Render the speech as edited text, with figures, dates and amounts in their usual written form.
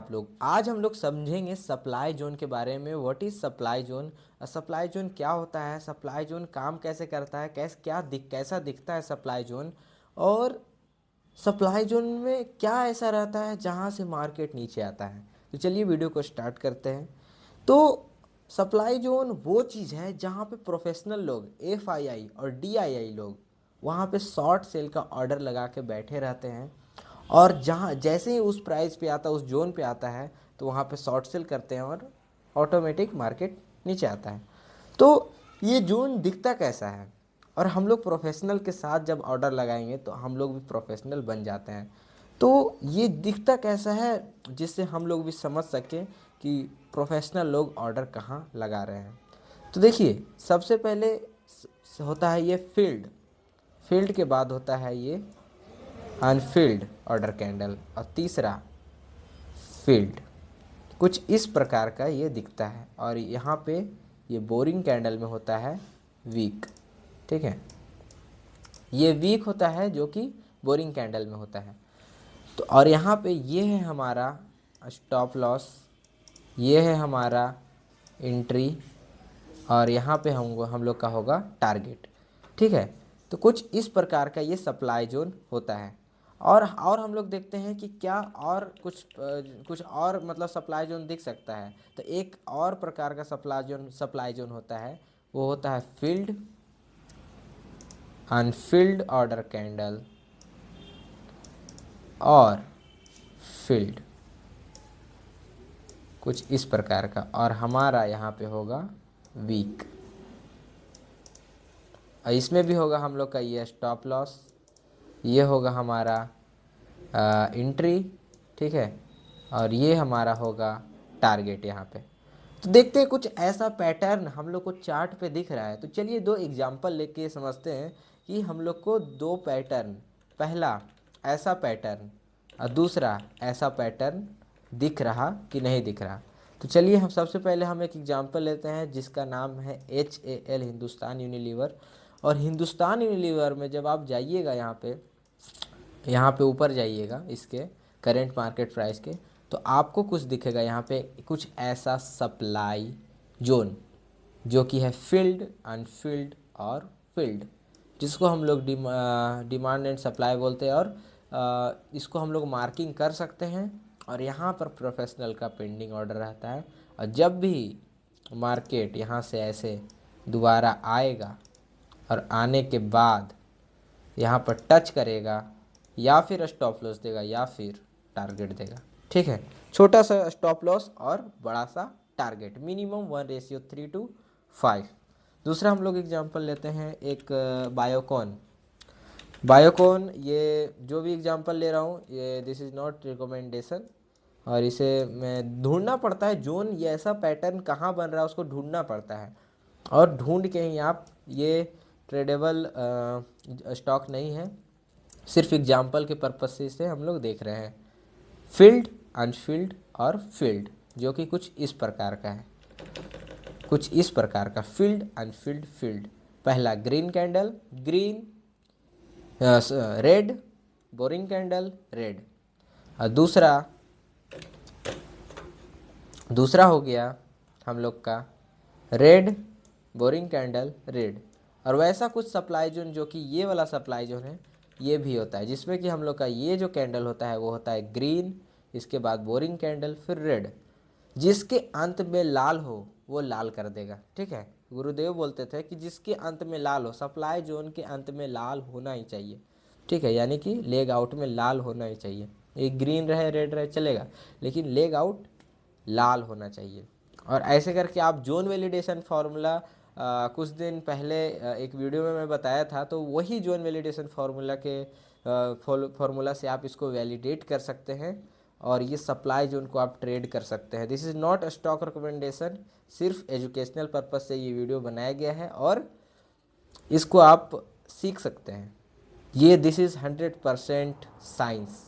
आप लोग। आज हम लोग समझेंगे सप्लाई जोन के बारे में। What is supply zone, supply zone क्या होता है, सप्लाई जोन काम कैसे करता है, कैसा दिखता है सप्लाई जोन, और सप्लाई जोन में क्या ऐसा रहता है जहाँ से मार्केट नीचे आता है। तो चलिए वीडियो को स्टार्ट करते हैं। तो सप्लाई जोन वो चीज़ है जहाँ पे प्रोफेशनल लोग, एफआईआई और डीआईआई लोग वहाँ पे शॉर्ट सेल का ऑर्डर लगा के बैठे रहते हैं, और जहाँ जैसे ही उस प्राइस पे आता है, उस जोन पे आता है, तो वहाँ पे शॉर्ट सेल करते हैं और ऑटोमेटिक मार्केट नीचे आता है। तो ये जोन दिखता कैसा है, और हम लोग प्रोफेशनल के साथ जब ऑर्डर लगाएंगे तो हम लोग भी प्रोफेशनल बन जाते हैं। तो ये दिखता कैसा है जिससे हम लोग भी समझ सकें कि प्रोफेशनल लोग ऑर्डर कहाँ लगा रहे हैं। तो देखिए, सबसे पहले होता है ये फील्ड, फील्ड के बाद होता है ये अनफील्ड ऑर्डर कैंडल, और तीसरा फील्ड। कुछ इस प्रकार का ये दिखता है, और यहाँ पे ये बोरिंग कैंडल में होता है वीक। ठीक है, ये वीक होता है जो कि बोरिंग कैंडल में होता है। तो और यहाँ पे ये है हमारा स्टॉप लॉस, ये है हमारा एंट्री, और यहाँ पे हम लोग का होगा टारगेट। ठीक है, तो कुछ इस प्रकार का ये सप्लाई जोन होता है। और हम लोग देखते हैं कि क्या और कुछ और मतलब सप्लाई जोन दिख सकता है। तो एक और प्रकार का सप्लाई जोन होता है, वो होता है फील्ड, अनफील्ड ऑर्डर कैंडल और फील्ड, कुछ इस प्रकार का। और हमारा यहाँ पे होगा वीक, और इसमें भी होगा हम लोग का ये स्टॉप लॉस, ये होगा हमारा एंट्री। ठीक है, और ये हमारा होगा टारगेट यहाँ पे। तो देखते हैं कुछ ऐसा पैटर्न हम लोग को चार्ट पे दिख रहा है। तो चलिए दो एग्जांपल लेके समझते हैं कि हम लोग को दो पैटर्न, पहला ऐसा पैटर्न और दूसरा ऐसा पैटर्न दिख रहा कि नहीं दिख रहा। तो चलिए हम सबसे पहले हम एक एग्जांपल लेते हैं जिसका नाम है HAL, हिंदुस्तान यूनिलीवर। और हिंदुस्तान यूनिलीवर में जब आप जाइएगा यहाँ पे ऊपर जाइएगा इसके करेंट मार्केट प्राइस के, तो आपको कुछ दिखेगा यहाँ पे, कुछ ऐसा सप्लाई जोन जो कि है फील्ड, अनफील्ड और फील्ड, जिसको हम लोग डिमांड एंड सप्लाई बोलते हैं। और इसको हम लोग मार्किंग कर सकते हैं, और यहाँ पर प्रोफेशनल का पेंडिंग ऑर्डर रहता है। और जब भी मार्केट यहाँ से ऐसे दोबारा आएगा और आने के बाद यहाँ पर टच करेगा, या फिर स्टॉप लॉस देगा या फिर टारगेट देगा। ठीक है, छोटा सा स्टॉप लॉस और बड़ा सा टारगेट, मिनिमम 1:3 to 5। दूसरा हम लोग एग्जांपल लेते हैं एक बायोकॉन। बायोकॉन, ये जो भी एग्जांपल ले रहा हूँ ये दिस इज़ नॉट रिकमेंडेशन, और इसे मैं ढूंढना पड़ता है जोन, ये ऐसा पैटर्न कहाँ बन रहा है उसको ढूंढना पड़ता है, और ढूंढ के ही आप, ये ट्रेडेबल स्टॉक नहीं है, सिर्फ एग्जाम्पल के पर्पज से इसे हम लोग देख रहे हैं। फील्ड, अनफील्ड और फील्ड, जो कि कुछ इस प्रकार का है, कुछ इस प्रकार का फील्ड, अनफील्ड, फील्ड। पहला green candle, green, red, boring candle, red. और दूसरा हो गया हम लोग का रेड, बोरिंग कैंडल, रेड। और वैसा कुछ सप्लाई जोन जो कि ये वाला सप्लाई जोन है, ये भी होता है, जिसमें कि हम लोग का ये जो कैंडल होता है वो होता है ग्रीन, इसके बाद बोरिंग कैंडल, फिर रेड। जिसके अंत में लाल हो वो लाल कर देगा। ठीक है, गुरुदेव बोलते थे कि जिसके अंत में लाल हो, सप्लाई जोन के अंत में लाल होना ही चाहिए। ठीक है, यानी कि लेग आउट में लाल होना ही चाहिए। एक ग्रीन रहे, रेड रहे चलेगा, लेकिन लेग आउट लाल होना चाहिए। और ऐसे करके आप जोन वैलिडेशन फार्मूला कुछ दिन पहले एक वीडियो में मैं बताया था, तो वही जोन वैलिडेशन फार्मूला के फार्मूला से आप इसको वैलिडेट कर सकते हैं, और ये सप्लाई जोन को आप ट्रेड कर सकते हैं। This is not a stock recommendation, सिर्फ एजुकेशनल पर्पज से ये वीडियो बनाया गया है, और इसको आप सीख सकते हैं। ये दिस इज़ 100% साइंस।